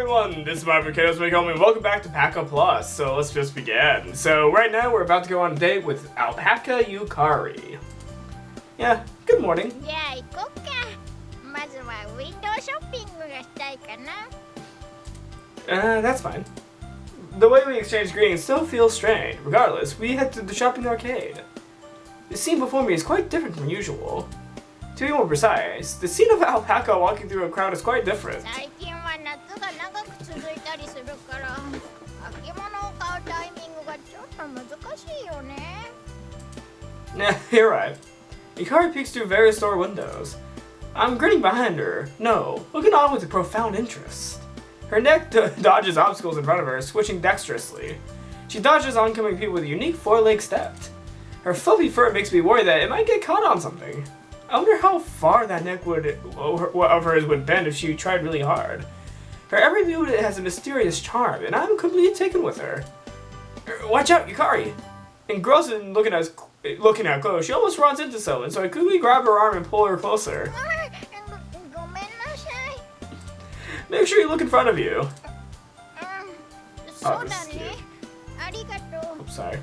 everyone, this is my Chaos Home and welcome back to Pacaplus. So let's just begin. So right now we're about to go on a date with Alpaca Yukari. Yeah, good morning. Yeah, 行こうか。まずはウィンドウショッピングがしたいかな。That's fine. The way we exchange greetings still feels strange. Regardless, we head to the shopping arcade. The scene before me is quite different from usual. To be more precise, the scene of Alpaca walking through a crowd is quite different. 最近は夏が長く続いたりするから、秋物を買うタイミングがちょっと難しいよね。Nah, you're right. Yukari peeks through various store windows. I'm grinning behind her. No, looking on with profound interest. Her neck dodges obstacles in front of her, switching dexterously. She dodges oncoming people with a unique four-leg step. Her fluffy fur makes me worry that it might get caught on something. I wonder how far that neck of hers would bend if she tried really hard. Her every move has a mysterious charm, and I'm completely taken with her. Watch out, Yukari! Engrossed in looking at close, she almost runs into someone, so I quickly grab her arm and pull her closer. ごめんなさい。Make sure you look in front of you. そうだね。ありがとう。Oops, sorry.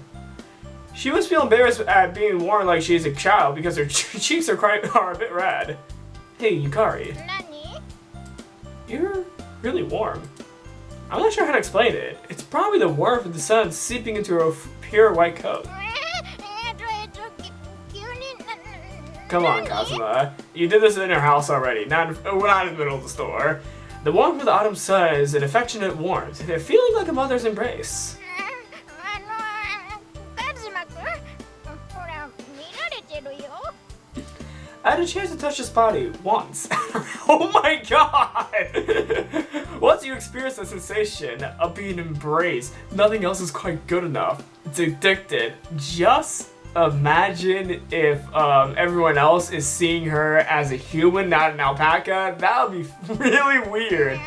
She must feel embarrassed at being worn like she's a child because her cheeks are a bit red. Hey, Yukari. 何？ You're really warm. I'm not sure how to explain it. It's probably the warmth of the sun seeping into her pure white coat. Come on, Kazuma. You did this in her house already. We're not in the middle of the store. The warmth of the autumn sun is an affectionate warmth, a feeling like a mother's embrace. I had a chance to touch this body once. Oh my god! Once you experience the sensation of being embraced, nothing else is quite good enough. It's addicted. Just imagine if everyone else is seeing her as a human, not an alpaca. That would be really weird.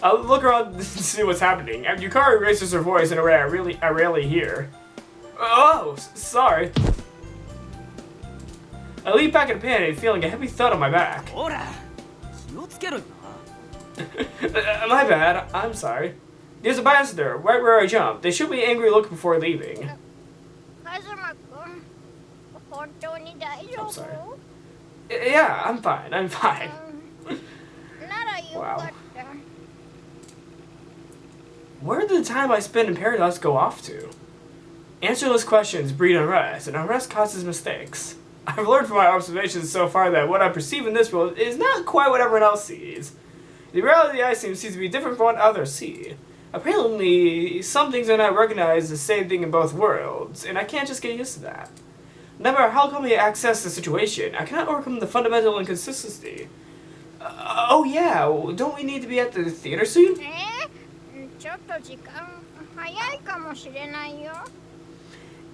I'll look around to see what's happening. And Yukari raises her voice in a way I rarely hear. Oh, sorry. I leap back in panic, feeling a heavy thud on my back. My bad. I'm sorry. There's a bystander right where I jumped. They should be angry look before leaving. I'm sorry. Yeah, I'm fine. I'm fine. Wow. Where did the time I spent in paradise go off to? Answerless questions breed unrest, and unrest causes mistakes. I've learned from my observations so far that what I perceive in this world is not quite what everyone else sees. The reality I see seems to be different from what others see. Apparently, some things are not recognized as the same thing in both worlds, and I can't just get used to that. No matter how come I access the situation, I cannot overcome the fundamental inconsistency. Oh yeah, don't we need to be at the theater soon? ちょっと時間早いかもしれないよ。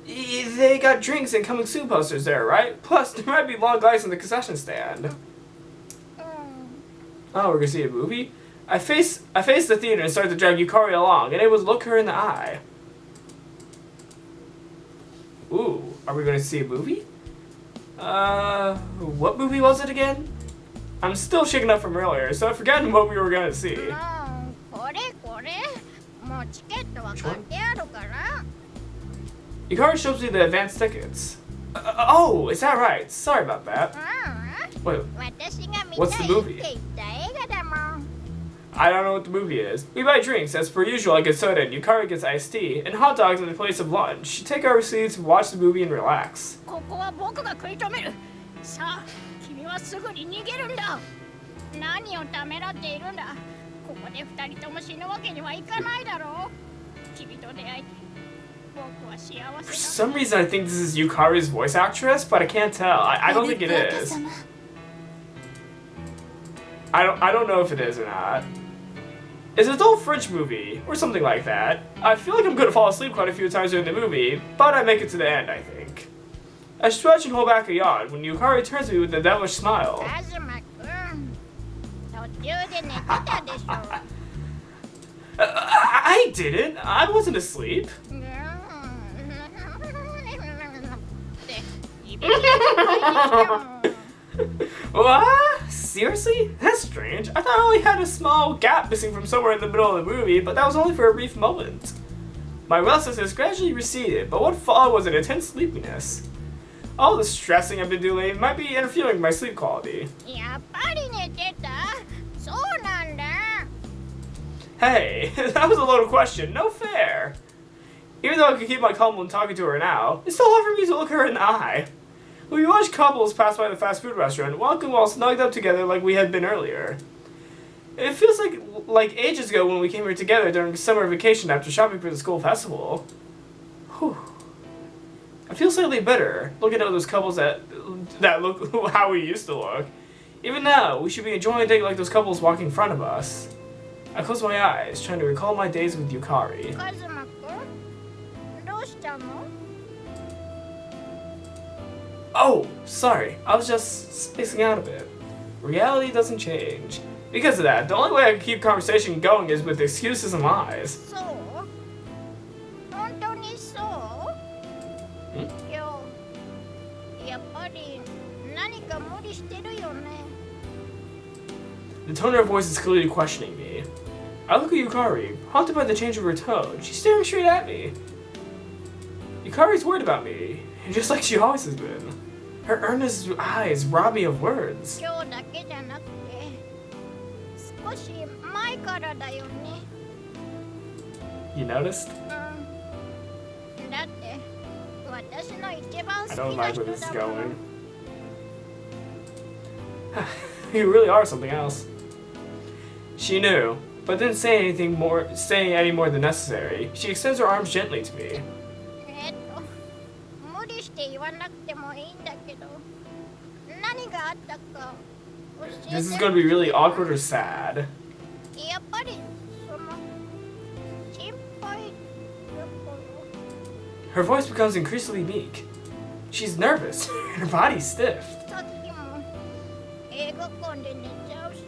They got drinks and coming soon posters there, right? Plus, there might be long lines in the concession stand. Oh, we're gonna see a movie? I face the theater and start to drag Yukari along, and able to look her in the eye. Ooh, are we gonna see a movie? What movie was it again? I'm still shaken up from earlier, so I've forgotten what we were gonna see. Yukari shows me the advance tickets. Oh, is that right? Sorry about that. Wait, what's the movie? I don't know what the movie is. We buy drinks, as per usual I get soda and Yukari gets iced tea, and hot dogs in the place of lunch. Take our receipts, watch the movie, and relax. For some reason I think this is Yukari's voice actress, but I can't tell. I don't think it is. I don't know if it is or not. It's an adult French movie, or something like that. I feel like I'm gonna fall asleep quite a few times during the movie, but I make it to the end, I think. I stretch and hold back a yawn when Yukari turns to me with a devilish smile. I didn't. I wasn't asleep. ビビって What? Seriously? That's strange. I thought I only had a small gap missing from somewhere in the middle of the movie, but that was only for a brief moment. My restlessness gradually receded, but what followed was an intense sleepiness. All the stressing I've been doing might be interfering with my sleep quality. やっぱり寝てたそうなんだ Hey, that was a loaded question. No fair. Even though I could keep my calm when talking to her now, it's still hard for me to look her in the eye. We watched couples pass by the fast food restaurant, walking while snugged up together like we had been earlier. It feels like ages ago when we came here together during summer vacation after shopping for the school festival. Whew. I feel slightly better looking at those couples that look how we used to look. Even now, we should be enjoying a day like those couples walking in front of us. I close my eyes, trying to recall my days with Yukari. カズマくんどうしたの Oh, sorry. I was just spacing out a bit. Reality doesn't change. Because of that, the only way I can keep conversation going is with excuses and lies. そう本当にそう今日やっぱり何か無理してるよね The tone of her voice is clearly questioning me. I look at Yukari, haunted by the change of her tone. She's staring straight at me. Yukari's worried about me, just like she always has been. Her earnest eyes rob me of words. 今日だけじゃなくて少し前からだよね You noticed? うんだって私の一番 I 好 don't きな like 人 where this is だもん going. You really are something else. She knew, but didn't say any more than necessary. She extends her arms gently to me. 無理して言わなくてもいいんだけど何があったか教えて This is going to be really awkward or sad. やっぱりその心配だから Her voice becomes increasingly meek. She's nervous, and her body's stiff. さっきも映画館で寝ちゃうし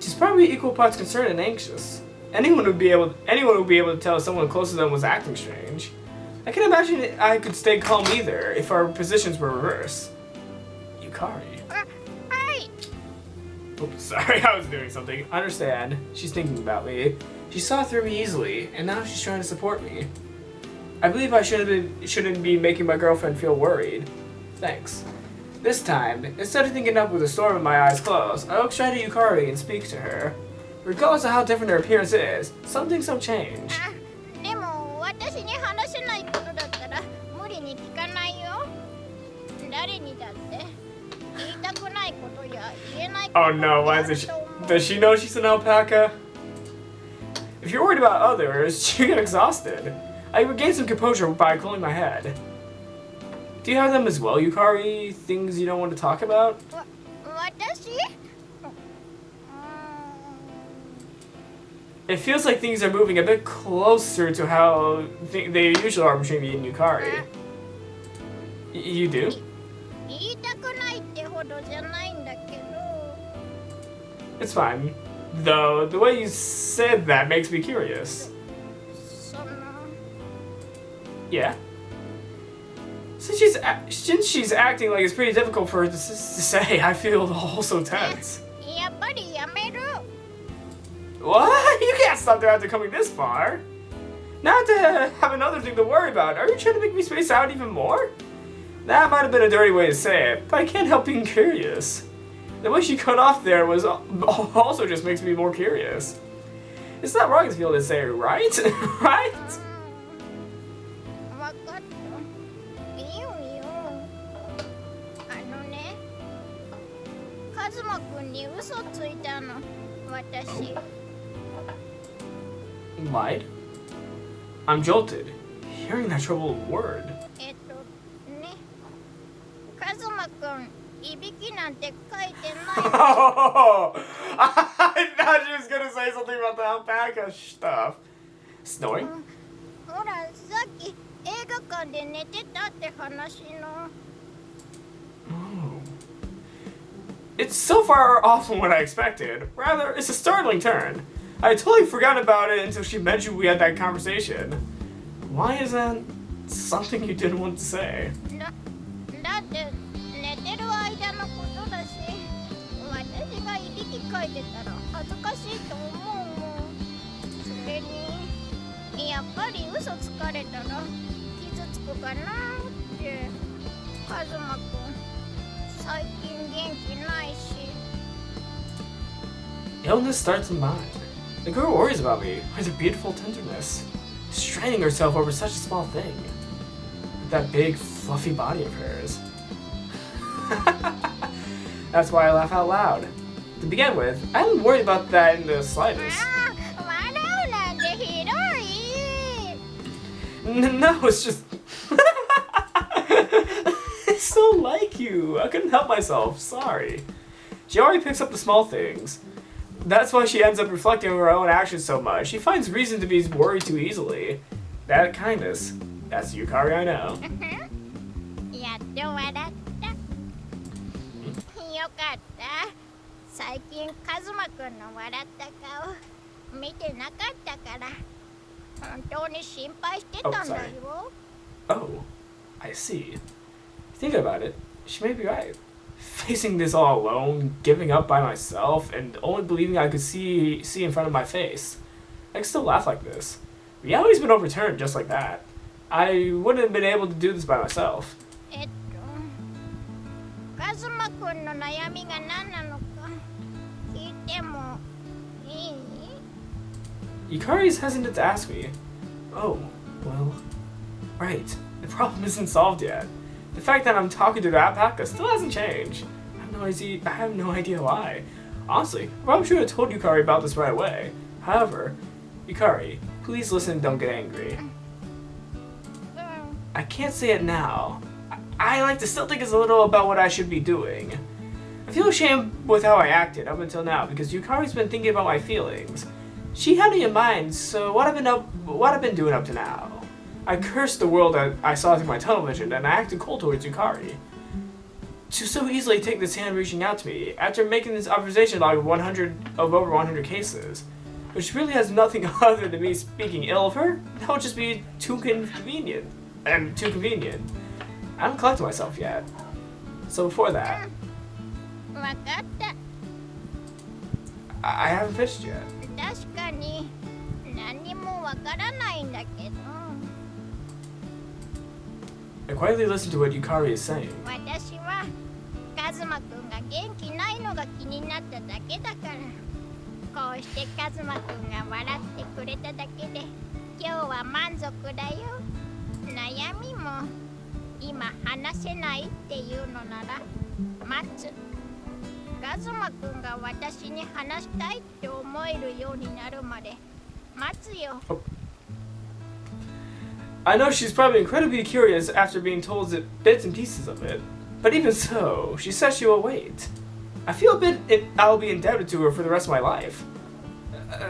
She's probably equal parts concerned and anxious. Anyone would be able to tell if someone close to them was acting strange. I can't imagine I could stay calm either if our positions were reversed. Yukari. はい Oops, sorry, I was doing something. Understand. She's thinking about me. She saw through me easily, and now she's trying to support me. I believe I shouldn't be making my girlfriend feel worried. Thanks. This time, instead of thinking up with a storm in my eyes closed, I look straight at Yukari and speak to her. Regardless of how different her appearance is, some things don't change. あでも私に話せないことだったら無理に聞かないよ誰にだって言いたくないことや言えないこと Oh no, why is it? Does she know she's an alpaca? If you're worried about others, you get exhausted. I regain some composure by cooling my head. Do you have them as well, Yukari? Things you don't want to talk about? 私 It feels like things are moving a bit closer to how they usually are between me and Yukari. You do? 言いたくないってほどじゃないんだけど It's fine. Though, the way you said that makes me curious. その Yeah? Since she's acting like it's pretty difficult for her to say, I feel also tense. やっぱりやめる What? You can't stop there after coming this far. Now to have another thing to worry about. Are you trying to make me space out even more? That might have been a dirty way to say it, but I can't help being curious. The way she cut off there was also just makes me more curious. It's not wrong to feel this way, right? Right? 分かったいいよいいよあのねカズマくんに嘘ついたの私 Lied? I'm jolted, hearing that troubled word. ねカズマくんいびきなんて書いてない Oh, I thought she was gonna say something about the alpaca stuff. Snoring? ほらさっき映画館で寝てたって話の Oh. It's so far off from what I expected. Rather, it's a startling turn. I totally forgot about it until she mentioned we had that conversation. Why is that? something you didn't want to say. だって寝てる間のことだし、私がいびきかいてたら恥ずかしいと思うもん。それにやっぱり嘘つかれたら傷つくかなって。カズマくん最近元気ないし。Illness starts in mind. The girl worries about me with her beautiful tenderness, straining herself over such a small thing. With that big, fluffy body of hers. That's why I laugh out loud. To begin with, I hadn't worried about that in the slightest. No, it's just... It's so like you. I couldn't help myself. Sorry. She already picks up the small things. That's why she ends up reflecting on her own actions so much. She finds reason to be worried too easily. That kindness. That's the Yukari I know. やっと笑った。よかった。最近カズマくんの笑った顔見てなかったから本当に心配してたんだよ。Oh, I see. Thinking about it, she may be right. Facing this all alone, giving up by myself, and only believing I could see in front of my face. I can still laugh like this. Reality's been overturned just like that. I wouldn't have been able to do this by myself. カズマくんの悩みが何なのか聞いてもいい？ Yukari's hesitant to ask me. Oh, well, right. The problem isn't solved yet. The fact that I'm talking to the Alpaca still hasn't changed. I have no idea why. Honestly, I probably should have told Yukari about this right away. However, Yukari, please listen and don't get angry. I can't say it now. I like to still think it's a little about what I should be doing. I feel ashamed with how I acted up until now because Yukari's been thinking about my feelings. She had me in mind, so what I've been doing up to now. I cursed the world that I saw through my tunnel vision, and I acted cold towards Yukari. To so easily take this hand reaching out to me, after making this observation log of over 100 cases, which really has nothing other than me speaking ill of her, that would just be too convenient. I haven't collected myself yet. So before that, I haven't fished yet. 確かに何もわからないんだけど。I quietly listen to what Yukari is saying. 私はカズマくんが元気ないのが気になっただけだから。こうしてカズマくんが笑ってくれただけで今日は満足だよ。悩みも今話せないっていうのなら待つ。カズマくんが私に話したいって思えるようになるまで待つよ。Oh. I know she's probably incredibly curious after being told bits and pieces of it, but even so, she says she will wait. I feel I'll be indebted to her for the rest of my life.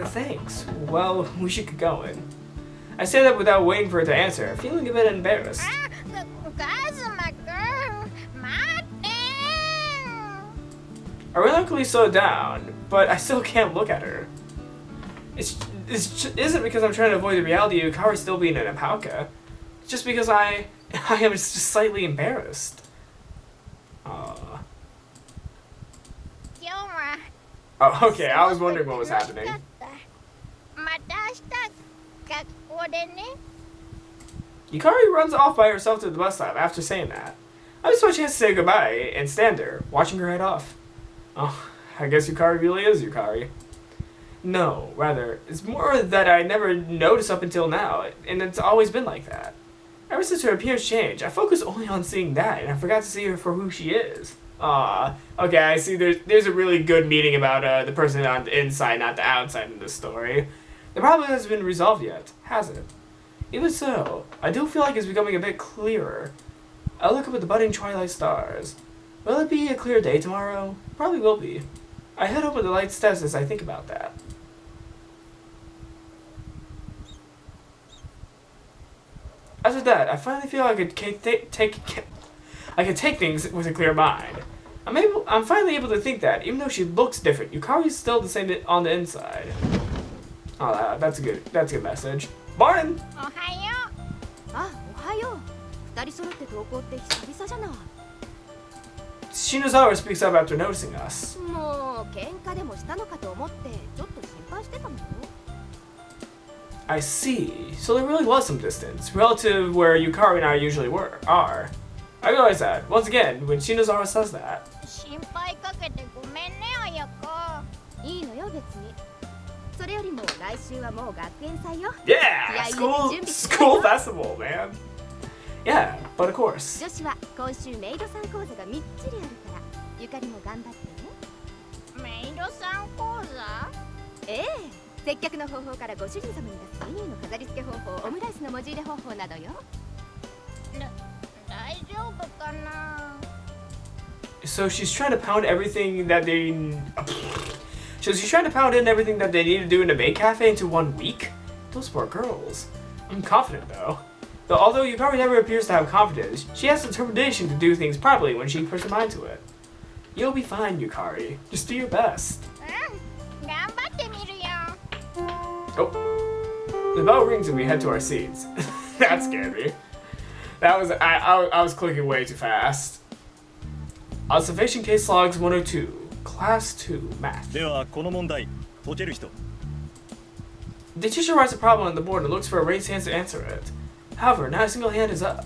Thanks. Well, we should get going. I say that without waiting for her to answer, feeling a bit embarrassed. I reluctantly slow down, but I still can't look at her. It isn't because I'm trying to avoid the reality of Yukari still being an Alpaca. It's just because I am just slightly embarrassed. Oh, okay, I was wondering what was happening. Yukari runs off by herself to the bus stop after saying that. I just want a chance to say goodbye and stand there, watching her head off. Oh, I guess Yukari really is Yukari. No, rather, it's more that I never noticed up until now, and it's always been like that. Ever since her appearance changed, I focused only on seeing that, and I forgot to see her for who she is. Okay, I see there's a really good meaning about the person on the inside, not the outside in this story. The problem hasn't been resolved yet, has it? Even so, I do feel like it's becoming a bit clearer. I look up at the budding twilight stars. Will it be a clear day tomorrow? Probably will be. I head over the light steps as I think about that. After that, I finally feel I could take things with a clear mind. I'm finally able to think that, even though she looks different, Yukari's still the same on the inside. Oh, that's a good message. Morning! おはよう。あ、おはよ二人揃って登校って久々じゃない。 Shinozawa speaks up after noticing us. もう喧嘩でもしたのかと思ってちょっと心配してたのよ。 I see. So there really was some distance, relative where Yukari and I usually are. I realize that, once again, when Shinozawa says that. 心配かけてごめんね、綾香。いいのよ別に。それよりも来週はもう学園祭よ。 Yeah! School festival, man. Yeah, but of course. 女子は今週メイドさん講座がみっちりあるから、ゆかりも頑張ってね。メイドさん講座？ええ、接客の方法からご主人様に出すメニューの飾り付け方法、オムライスの文字入れ方法などよ。大丈夫かな？ So she's trying to pound everything that they... So she's trying to pound in everything that they need to do in a maid cafe into 1 week? Those poor girls. I'm confident though. Although Yukari never appears to have confidence, she has determination to do things properly when she puts her mind to it. You'll be fine, Yukari. Just do your best. 頑張ってみるよ。 Oh. The bell rings and we head to our seats. That scared me. That was... I was clicking way too fast. Observation case logs 102. Class 2 math. ではこの問題解ける人。 The teacher writes a problem on the board and looks for a raised hand to answer it. However, not a single hand is up.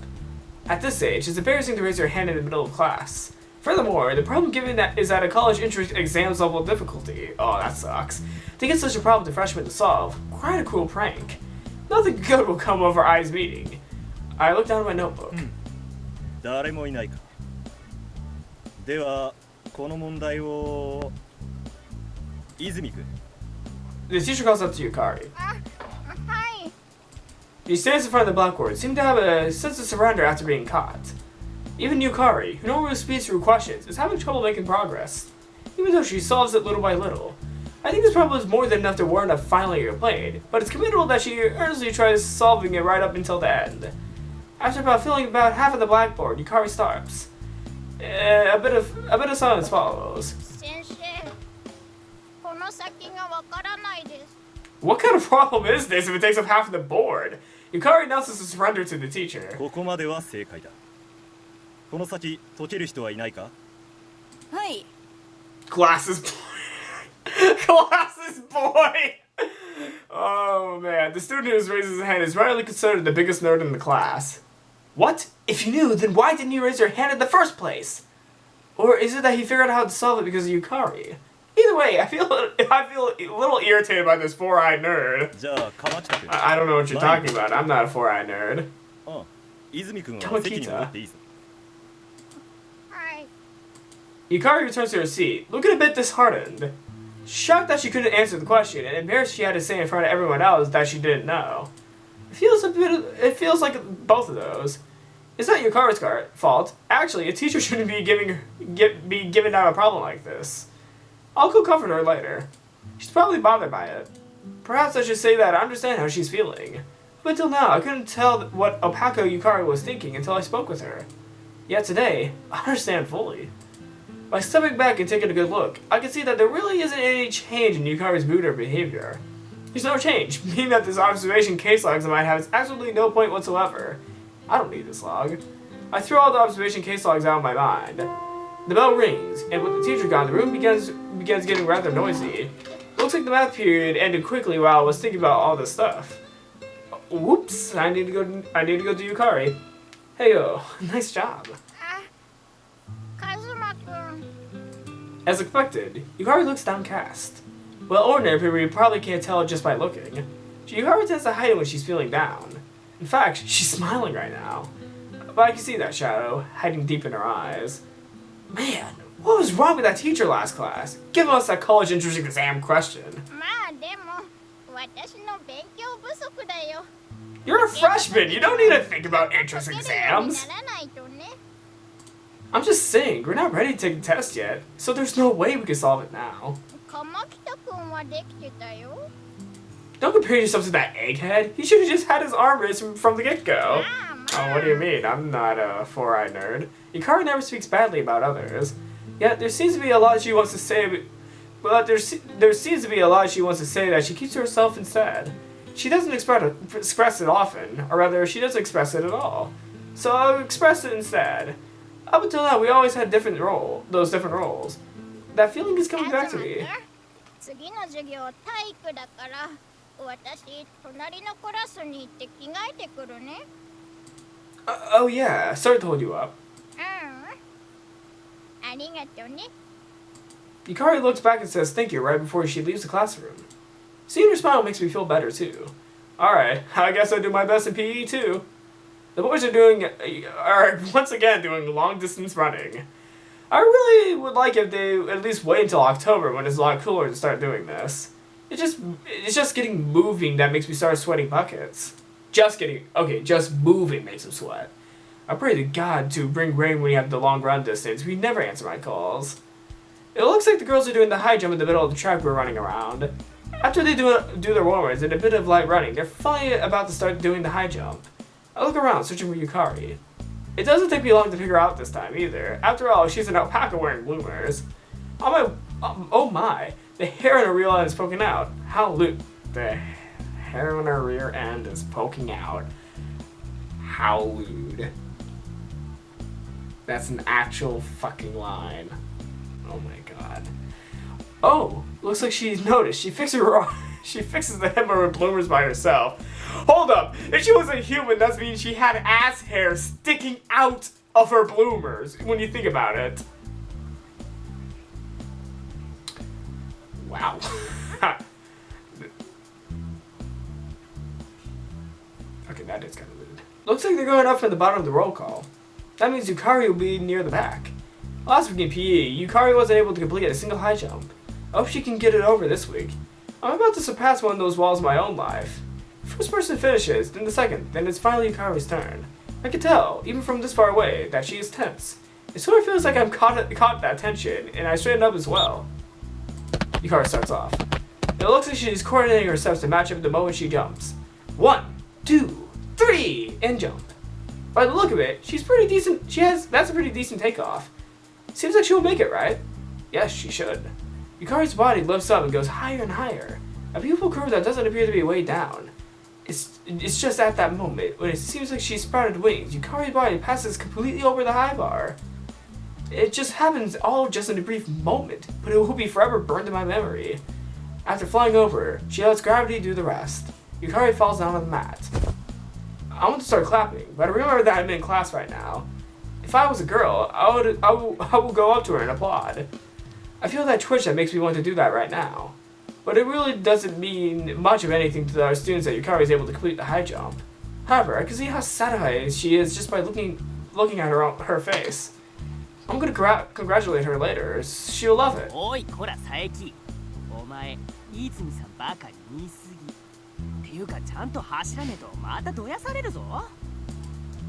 At this stage, it's embarrassing to raise your hand in the middle of class. Furthermore, the problem given is at a college entrance exams level of difficulty. Oh, that sucks. To get such a problem to freshmen to solve, quite a cruel prank. Nothing good will come of our eyes meeting. I looked down at my notebook. 誰もいないか。ではこの問題を泉君。 The teacher calls up to Yukari. はい。 He stands in front of the blackboard, seeming to have a sense of surrender after being caught. Even Yukari, who normally speeds through questions, is having trouble making progress, even though she solves it little by little. I think this problem is more than enough to warrant a final year played, but it's commendable that she earnestly tries solving it right up until the end. After filling about half of the blackboard, Yukari stops. A bit of silence follows. 先生、この先がわからないです。 What kind of problem is this if it takes up half of the board? Yukari announces a surrender to the teacher. ここまでは正解だ。この先解ける人はいないか？はい。 Glasses boy. Glasses boy. Oh man, the student who raises his hand is rightly considered the biggest nerd in the class. What? If you knew, then why didn't you raise your hand in the first place? Or is it that he figured out how to solve it because of Yukari? Either way, I feel a little irritated by this four-eyed nerd. じゃあ川北君。I don't know what you're talking about. I'm not a four-eyed nerd. あ、泉君は席に戻っていいぞ。はい。 Yukari returns to her seat, looking a bit disheartened. Shocked that she couldn't answer the question, and embarrassed she had to say in front of everyone else that she didn't know. It feels like both of those. It's not Yukari's fault. Actually, a teacher shouldn't be given out a problem like this. I'll go comfort her later. She's probably bothered by it. Perhaps I should say that I understand how she's feeling. Up until now, I couldn't tell what Alpaca Yukari was thinking until I spoke with her. Yet today, I understand fully. By stepping back and taking a good look, I can see that there really isn't any change in Yukari's mood or behavior. There's no change, meaning that this observation case logs I might have is absolutely no point whatsoever. I don't need this log. I throw all the observation case logs out of my mind. The bell rings, and with the teacher gone, the room begins getting rather noisy. Looks like the math period ended quickly while I was thinking about all this stuff. Whoops! I need to go to Yukari. Hey yo, nice job. カズマくん。 As expected, Yukari looks downcast. Well, ordinary people you probably can't tell just by looking. Yukari tends to hide it when she's feeling down. In fact, she's smiling right now. But I can see that shadow, hiding deep in her eyes. Man, what was wrong with that teacher last class? Giving us that college entrance exam question. まあでも、私の勉強不足だよ。 You're a freshman, you don't need to think about entrance 解けるように exams. ならないとね。 I'm just saying, we're not ready to take the test yet, so there's no way we can solve it now. 鎌北くんはできてたよ。 Don't compare yourself to that egghead. He should have just had his arm raised from the get-go. Oh, what do you mean? I'm not a four-eyed nerd. Yukari never speaks badly about others. Yet there seems to be a lot she wants to say. But there seems to be a lot she wants to say that she keeps to herself instead. She doesn't express it often, or rather, she doesn't express it at all. so I'll express it instead. Up until now, we always had those different roles. That feeling is coming back to me. 次の授業体育だから私隣のクラスに行って着替えてくるね。Oh yeah, sorry to hold you up. ありがとうね。 Yukari looks back and says thank you right before she leaves the classroom. Seeing her smile makes me feel better too. Alright, I guess I'll do my best in PE too. The boys are once again doing long distance running. I really would like if they at least wait until October when it's a lot cooler to start doing this. It's just getting moving that makes me start sweating buckets. Just moving makes them sweat. I pray to God to bring rain when you have the long run distance. We never answer my calls. It looks like the girls are doing the high jump in the middle of the track we're running around. After they do their warm-ups and a bit of light running, they're finally about to start doing the high jump. I look around, searching for Yukari. It doesn't take me long to figure her out this time, either. After all, she's an alpaca wearing bloomers. Oh my, the hair on her rear end is poking out. The hair on her rear end is poking out. How lewd. That's an actual fucking line. Oh my god. Oh, looks like she's noticed. She fixes the hem of her bloomers by herself. Hold up! If she was a human, that means she had ass hair sticking out of her bloomers, when you think about it. Wow. Okay, that is kind of rude. Looks like they're going up from the bottom of the roll call. That means Yukari will be near the back. Last week in PE, Yukari wasn't able to complete a single high jump. I hope she can get it over this week. I'm about to surpass one of those walls in my own life. First person finishes, then the second, then it's finally Yukari's turn. I can tell, even from this far away, that she is tense. It sort of feels like I'm caught that tension, and I straighten up as well. Yukari starts off. It looks like she's coordinating her steps to match up the moment she jumps. 1, 2, 3, and jump. By the look of it, she's pretty decent. That's a pretty decent takeoff. Seems like she will make it, right? Yes, she should. Yukari's body lifts up and goes higher and higher. A beautiful curve that doesn't appear to be weighed down. It's just at that moment, when it seems like she's sprouted wings, Yukari's body passes completely over the high bar. It just happens all just in a brief moment, but it will be forever burned in my memory. After flying over, she lets gravity do the rest. Yukari falls down on the mat. I want to start clapping, but I remember that I'm in class right now. If I was a girl, I will go up to her and applaud. I feel that twitch that makes me want to do that right now. But it really doesn't mean much of anything to our students that Yukari is able to complete the high jump. However, I can see how satisfied she is just by looking at her face. I'm gonna congratulate her later. She'll love it. おいこら佐伯お前飯泉さんバカに言い過ぎっていうかちゃんと走らねえとまたどやされるぞ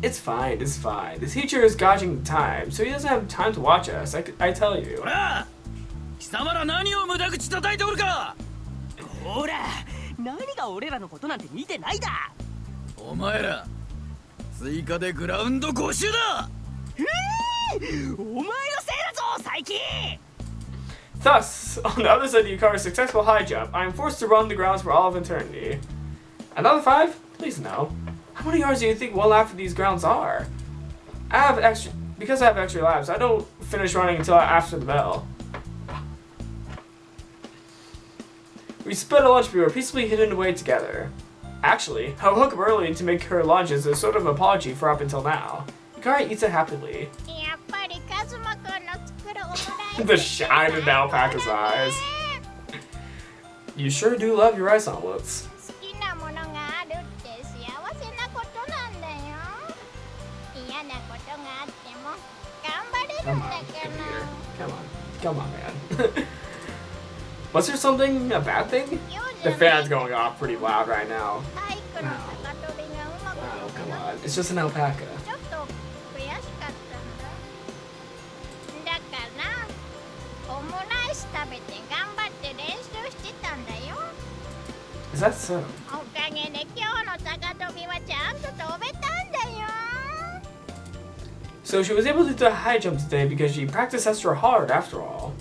It's fine, it's fine. The teacher is gauging the time, so he doesn't have time to watch us, I tell you. ほら貴様ら何を無駄口叩いておるかほら何が俺らのことなんて見てないだお前ら追加でグラウンド5周だお前のせいだぞ最近 Thus, on the other side of Yukari's successful high jump, I am forced to run the grounds for all of eternity. Another 5? Please no. How many yards do you think one lap of these grounds are? Because I have extra laps, I don't finish running until after the bell. We split a lunch we were peacefully hidden away together. Actually, I woke up early to make her lunch as a sort of apology for up until now. Yukari eats it happily. やっぱりカズマくんの作るオムライス The shine in Alpaca's eyes. You sure do love your rice omelets. 好きなものがあるって幸せなことなんだよ嫌なことがあっても頑張れる Come んだ on, か computer. ら Come on, man. Was there something, a bad thing? The fan's going off pretty loud right now. 体育の高跳びがうまく Oh, いか come な on. It's just an alpaca. ちょっと悔しかったんだだからオムライス食べて頑張って練習してたんだよ Is that so? おかげで今日の高跳びはちゃんと飛べたんだよ So she was able to do a high jump today because she practiced extra hard after all.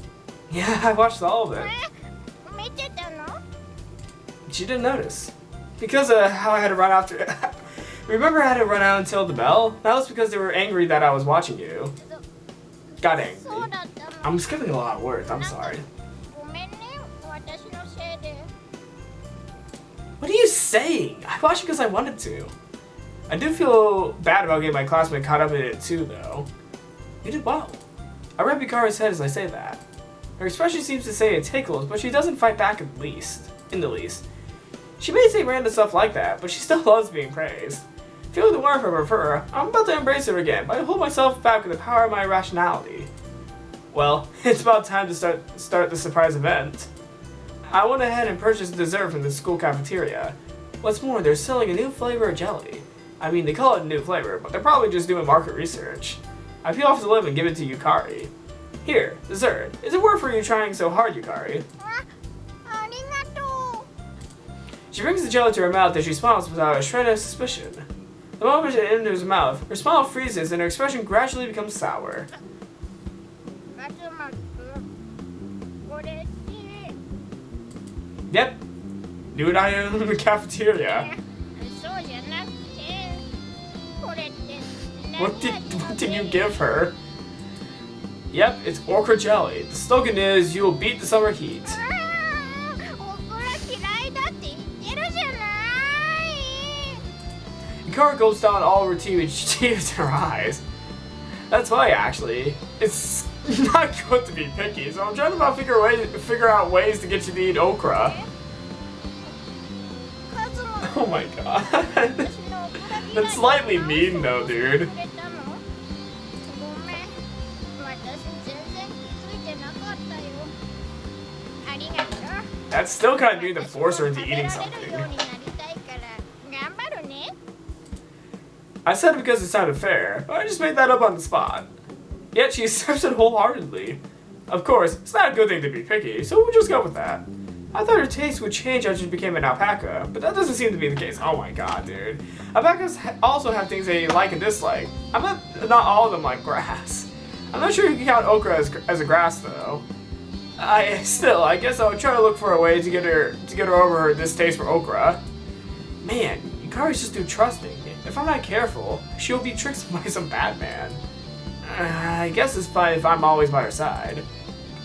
Yeah, I watched all of it. 見てたの She didn't notice. Because of how I had to run after Remember I had to run out until the bell? That was because they were angry that I was watching you. Got angry. そうだったの。 I'm skipping a lot of words, I'm sorry. ごめんね、私のせいで。 What are you saying? I watched it because I wanted to. I do feel bad about getting my classmate caught up in it too, though. You did well. I read Mikari's head as I say that. Her expression seems to say it tickles, but she doesn't fight back in the least. She may say random stuff like that, but she still loves being praised. Feeling the warmth from her, I'm about to embrace her again, but I hold myself back with the power of my rationality. Well, it's about time to start the surprise event. I went ahead and purchased dessert from the school cafeteria. What's more, they're selling a new flavor of jelly. I mean, they call it a new flavor, but they're probably just doing market research. I peel off the lid and give it to Yukari. Here, dessert. Is it worth for you trying so hard, Yukari? ありがとう。 She brings the jelly to her mouth and she smiles without a shred of suspicion. The moment it enters her mouth, her smile freezes and her expression gradually becomes sour. カズマくん、これって。 Yep. New item in the cafeteria. そうじゃなくて、これって何 What 味 did you give her? Yep, it's okra jelly. The slogan is, you will beat the summer heat. あーオクラ嫌いだって言ってるじゃない。 Yukari gulps down all of her tea with tears in her eyes. That's why, actually. It's not good to be picky, so I'm trying to figure out ways to get you to eat okra. カズマ Oh my god. 私のオクラ嫌い That's slightly mean though, dude. くれたの？ごめん、私全然気づいてなかったよ。ありがとう。 That's still kind of mean to force her into eating 食べられるよう something. になりたいから頑張るね。 I said it because it sounded fair. I just made that up on the spot. Yet she accepts it wholeheartedly. Of course, it's not a good thing to be picky, so we'll just go with that. I thought her taste would change as she became an alpaca, but that doesn't seem to be the case. Oh my god, dude. Alpacas also have things they like and dislike. Not all of them like grass. I'm not sure you can count okra as a grass though. I guess I would try to look for a way to get her over her distaste for okra. Man, Yukari's just too trusting. If I'm not careful, she'll be tricked by some bad man. I guess it's fine if I'm always by her side.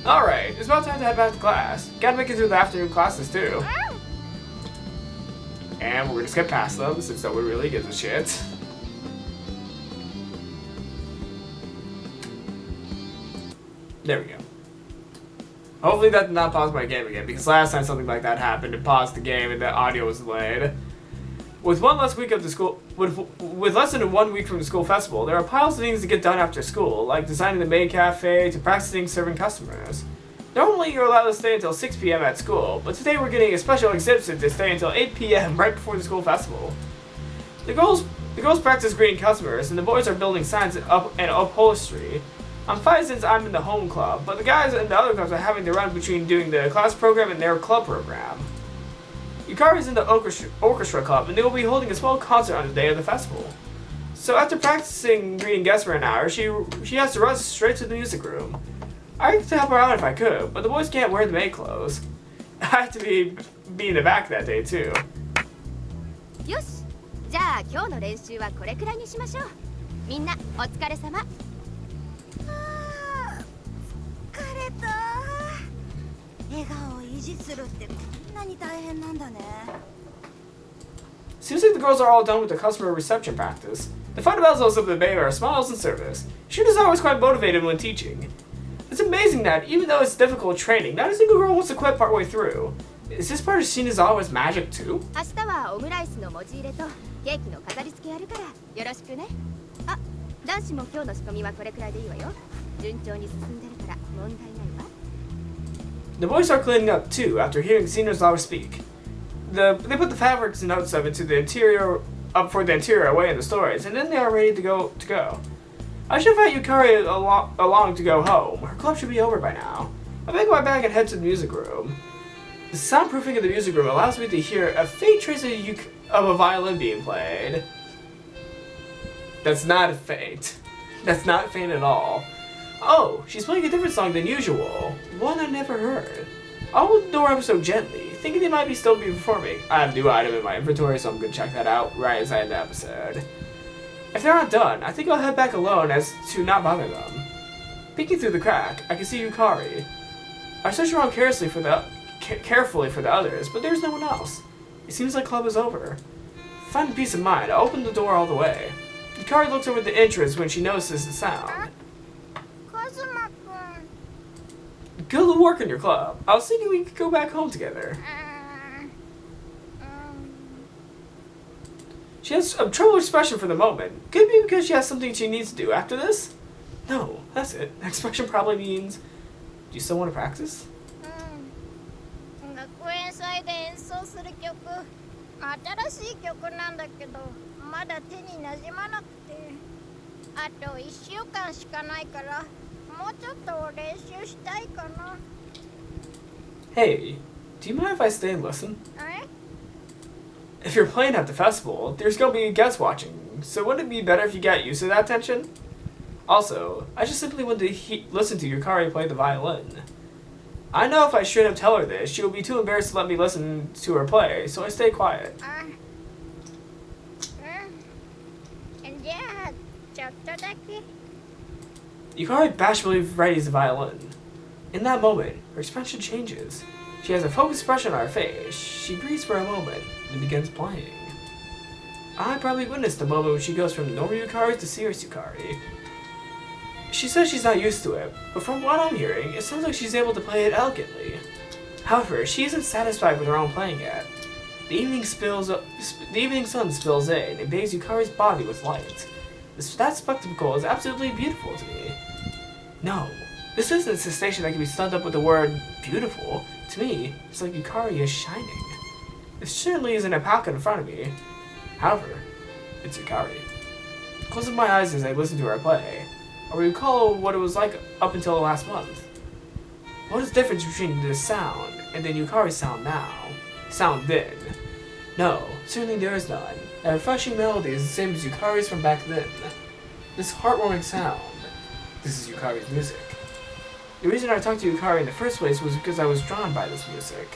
Alright, it's about time to head back to class. Gotta make it through the afternoon classes too. And we're gonna skip past them since no one really gives a shit. There we go. Hopefully that did not pause my game again, because last time something like that happened, it paused the game and the audio was delayed. With less than 1 week from the school festival, there are piles of things to get done after school, like designing the main cafe to practicing serving customers. Normally you're allowed to stay until 6 p.m. at school, but today we're getting a special exemption to stay until 8 p.m. right before the school festival. The girls practice greeting customers, and the boys are building signs and upholstery. I'm fine since I'm in the home club, but the guys in the other clubs are having to run between doing the class program and their club program. Yukari's in the orchestra club, and they will be holding a small concert on the day of the festival. So after practicing greeting guests for an hour, she has to rush straight to the music room. I'd like to help her out if I could, but the boys can't wear the maid clothes. I have to be in the back that day too. よし、じゃあ今日の練習はこれくらいにしましょう。みんなお疲れ様。疲れた。笑顔を維持するってこんなに大変なんだね。 Seems like the girls are all done with the customer reception practice. The fundamentals of the baby are smiles and service. She is always quite motivated when teaching. It's amazing that, even though it's difficult training, not a single girl wants to quit partway through. Is this part of Shinazawa's magic too? 明日はオムライスの文字入れとケーキの飾り付けやるからよろしくね。あ、男子も今日の仕込みはこれくらいでいいわよ。順調に進んでるから問題ないわ。 The boys are cleaning up too after hearing Shinazawa speak. They put the fabrics and notes of it to the interior up for the interior away in the storage, and then they are ready to go. I should invite Yukari along to go home. Her club should be over by now. I pick my bag and head to the music room. The soundproofing of the music room allows me to hear a faint trace of a violin being played. That's not faint. That's not faint at all. Oh, she's playing a different song than usual. One I never heard. I'll open the door ever so gently, thinking they might still be performing. I have a new item in my inventory, so I'm gonna check that out right as I end the episode. If they're not done, I think I'll head back alone as to not bother them. Peeking through the crack, I can see Yukari. I search around carefully for the others, but there's no one else. It seems like club is over. Finding peace of mind, I open the door all the way. Yukari looks over the entrance when she notices the sound. Kazuma-kun. Good work in your club. I was thinking we could go back home together. She has a troubled expression for the moment. Could it be because she has something she needs to do after this? No, that's it. The expression probably means, do you still want to practice? 学園祭で演奏する曲、新しい曲なんだけど、まだ手に馴染まなくて、あと1週間しかないから、もうちょっと練習したいかな。Hey, do you mind if I stay and listen? え？ If you're playing at the festival, there's gonna be guests watching, so wouldn't it be better if you got used to that tension? Also, I just simply want to listen to Yukari play the violin. I know if I straight up tell her this, she will be too embarrassed to let me listen to her play, so I stay quiet. じゃあ、ちょっとだけ。Yukari bashfully readies the violin. In that moment, her expression changes. She has a focused expression on her face. She breathes for a moment and begins playing. I probably witnessed the moment when she goes from normal Yukari to serious Yukari. She says she's not used to it, but from what I'm hearing, it sounds like she's able to play it elegantly. However, she isn't satisfied with her own playing yet. The evening sun spills in and bathes Yukari's body with light. That spectacle is absolutely beautiful to me. No, this isn't a sensation that can be summed up with the word beautiful. To me, it's like Yukari is shining. It certainly isn't Alpaca in front of me. However, it's Yukari. Closing my eyes as I listen to her play, I recall what it was like up until last month. What is the difference between this sound and then Yukari's sound now? Sound then? No, certainly there is none. A refreshing melody is the same as Yukari's from back then. This heartwarming sound. This is Yukari's music. The reason I talked to Yukari in the first place was because I was drawn by this music.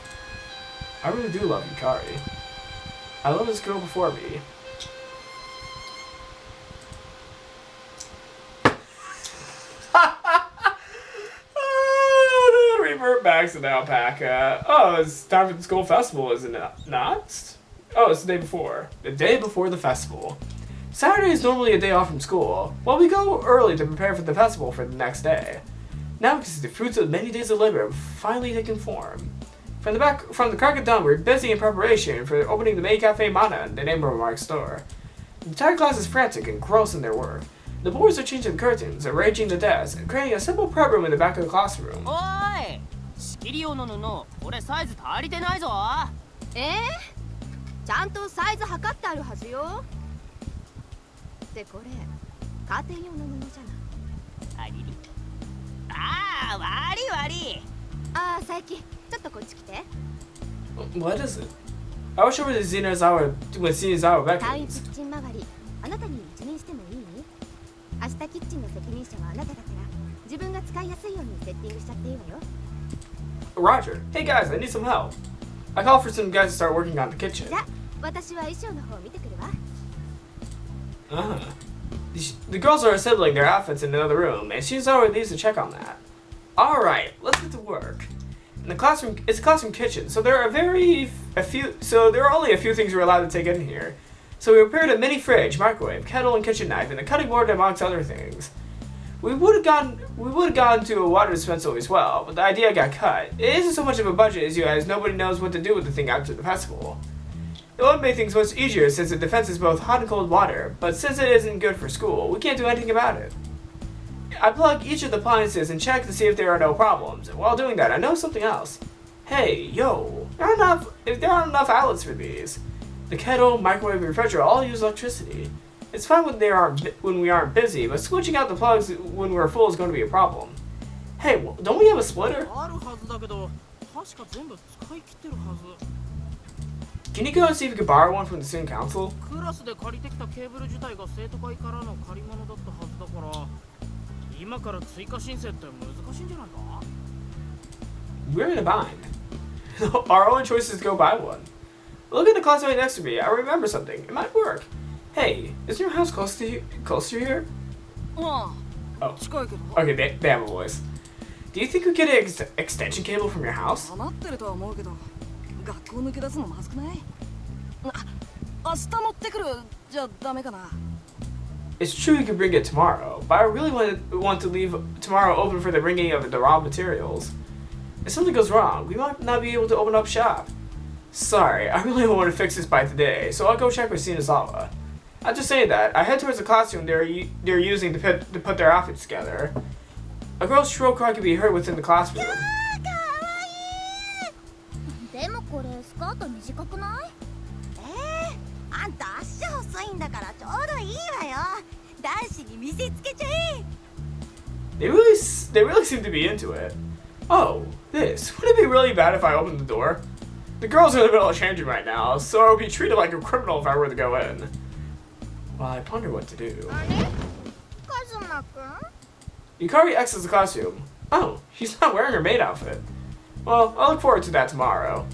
I really do love Yukari. I love this girl before me. Revert back to the Alpaca. Oh, it's time for the school festival, isn't it not? Oh, it's the day before. The day before the festival. Saturday is normally a day off from school. Well, we go early to prepare for the festival for the next day. Now because the fruits of many days of labor have finally taken form. From the crack of dawn, we're busy in preparation for opening the main cafe Mana in the neighborhood Mark's store. The entire class is frantic and gross in their work. The boys are changing the curtains, arranging the desks, and creating a simple prep room in the back of the classroom. おい、仕切り用の布、これサイズ足りてないぞ。ちゃんとサイズ測ってあるはずよ。でこれカーテン用の布じゃない。ありり。ああ、悪い悪い。ああ、佐伯、ちょっとこっち来て。What is it? I was sure when Shinizawa簡易 beckons. キッチン周り、あなたに一任してもいい？明日キッチンの責任者はあなただから、自分が使いやすいようにセッティングしちゃっていいわよ。Roger. Hey guys, I need some help. I called for some guys to start working on the kitchen. じゃあ、私は衣装の方見てくるわ。The girls are assembling their outfits in another room, and Shinizawa leaves to check on that. Alright, let's get to work. In the classroom, it's a classroom kitchen, so there are only a few things we're allowed to take in here. So we prepared a mini fridge, microwave, kettle, and kitchen knife, and a cutting board amongst other things. We would have gone to a water dispenser as well, but the idea got cut. It isn't so much of a budget issue as nobody knows what to do with the thing after the festival. It would make things much easier since the defense is both hot and cold water, but since it isn't good for school, we can't do anything about it. I plug each of the appliances and check to see if there are no problems. While doing that, I know something else. Hey, yo, there aren't enough outlets for these. The kettle, microwave, and refrigerator all use electricity. It's fine when we aren't busy, but switching out the plugs when we're full is going to be a problem. Hey, don't we have a splitter? あるはずだけど、確か全部使い切ってるはず。 Can you go and see if you can borrow one from the student council? クラスで借りてきたケーブル自体が生徒会からの借り物だったはずだから、今から追加申請って難しいんじゃないか？ We're in a bind. Our only choice is to go buy one. Look at the classmate next to me. I remember something. It might work. Hey, isn't your house close to you? Close to here? Oh. Okay, they have a voice. Do you think we could get an extension cable from your house? It's true you could bring it tomorrow, but I really want to leave tomorrow open for the bringing of the raw materials. If something goes wrong, we might not be able to open up shop. Sorry, I really want to fix this by today, so I'll go check with Shinazawa. I'm just saying that. I head towards the classroom they're using to put their outfits together. A girl's shrill cry can be heard within the classroom. でもこれスカート短くない？あんた足細いんだからちょうどいいわよ。男子に見せつけちゃえ。They really seem to be into it. Oh, this. Would it be really bad if I opened the door? The girls are in the middle of changing right now, so I would be treated like a criminal if I were to go in. Well, I ponder what to do. あれ？カズマくん？ Yukari exits the classroom. Oh, she's not wearing her maid outfit. Well, I'll look forward to that tomorrow.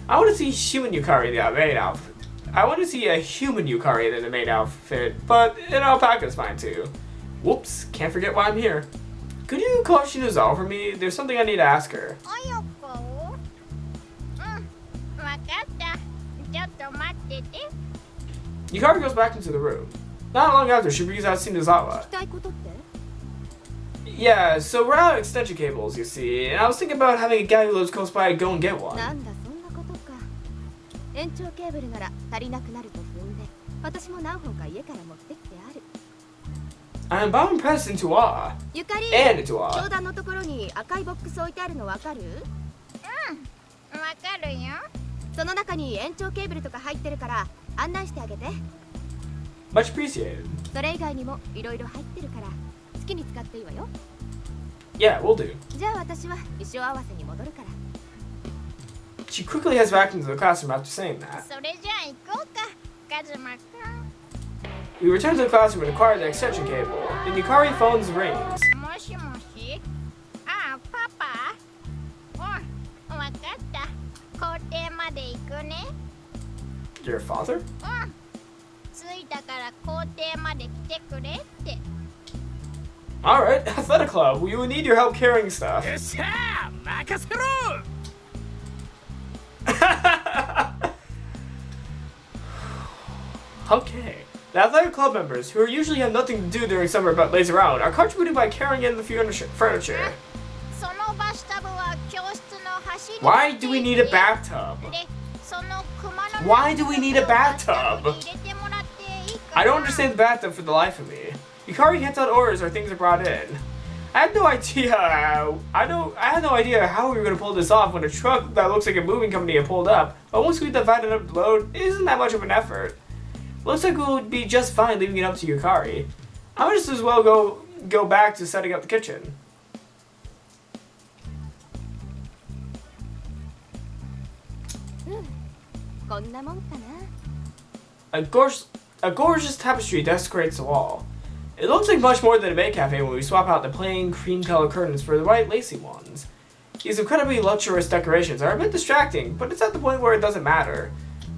I want to see human Yukari in the maid outfit. I want to see a human Yukari in the maid outfit, but an alpaca is fine too. Whoops, can't forget why I'm here. Could you call Shinazawa for me? There's something I need to ask her. およこ？わかった。ちょっと待ってて。 Yukari goes back into the room. Not long after, she brings out Shinazawa. 聞きたいことって？ Yeah, so we're out of extension cables, you see, and I was thinking about having a guy who lives close by go and get one. なんだそんなことか。延長ケーブルなら足りなくなると踏んで、私も何本か家から持ってきてある。I'm bound pressed into awe. ゆかり、 And into 教 awe. 壇のところに赤いボックス置いてあるのわかる？わかるよ。その中に延長ケーブルとか入ってるから案内してあげて。 Much appreciated. それ以外にもいろいろ入ってるから好きに使っていいわよ。 Yeah, we'll do. じゃあ私は衣装合わせに戻るから。 She quickly heads back into the classroom after saying that. それじゃあ行こうか、カズマくん。 We return to the classroom and acquire the extension cable. Then Yukari phones rings. もしもし？ああ、パパ？わかった。校庭まで行くね。 Your father? 着いたから校庭まで来てくれって。 Alright, athletic club. We will need your help carrying stuff. よっしゃ任せろ Okay. The athletic club members, who usually have nothing to do during summer but lays around, are contributing by carrying in the furniture. そのバスタブは教室の端に。 Why do we need a bathtub? で、その熊の Why do we need a bathtub? 入れてもらっていいかな？ I don't understand the bathtub for the life of me. Yukari hands out orders or things are brought in. I had no idea. I had no idea how we were gonna pull this off when a truck that looks like a moving company had pulled up. But once we divided up the load, it isn't that much of an effort. Looks like we would be just fine leaving it up to Yukari. I might just as well go back to setting up the kitchen. A gorgeous tapestry decorates the wall. It looks like much more than a maid cafe when we swap out the plain cream-colored curtains for the white lacy ones. These incredibly luxurious decorations are a bit distracting, but it's at the point where it doesn't matter.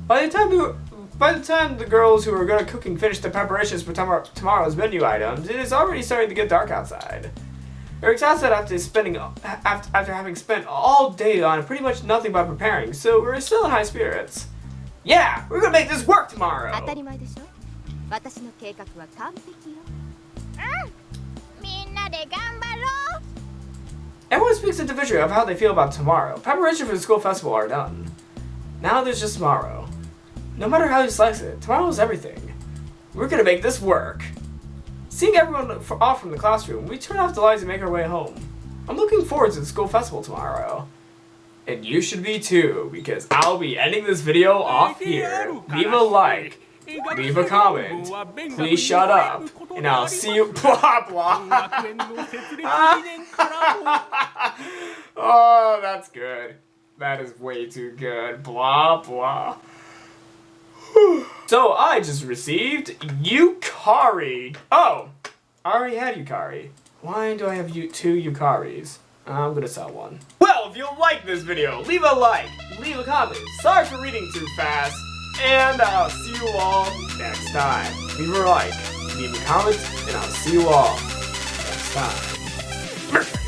By the time the girls who are good at cooking finish the preparations for tomorrow's menu items, it is already starting to get dark outside. We're exhausted after having spent all day on pretty much nothing but preparing, so we're still in high spirits. Yeah, we're gonna make this work tomorrow! 当たり前でしょ。私の計画は完璧よ。みんなで頑張ろう。 Everyone speaks individually of how they feel about tomorrow. Preparations for the school festival are done. Now there's just tomorrow. No matter how you slice it, tomorrow is everything. We're gonna make this work. Seeing everyone off from the classroom, we turn off the lights and make our way home. I'm looking forward to the school festival tomorrow. And you should be too, because I'll be ending this video off here. Leave a like, leave a comment, please shut up, and I'll see you. Blah blah. Oh, that's good. That is way too good. Blah blah. So I just received Yukari. Oh, I already had Yukari. Why do I have two Yukaris? I'm gonna sell one. Well, if you like this video, leave a like, leave a comment. Sorry for reading too fast, and I'll see you all next time. Leave a like, leave a comment, and I'll see you all next time.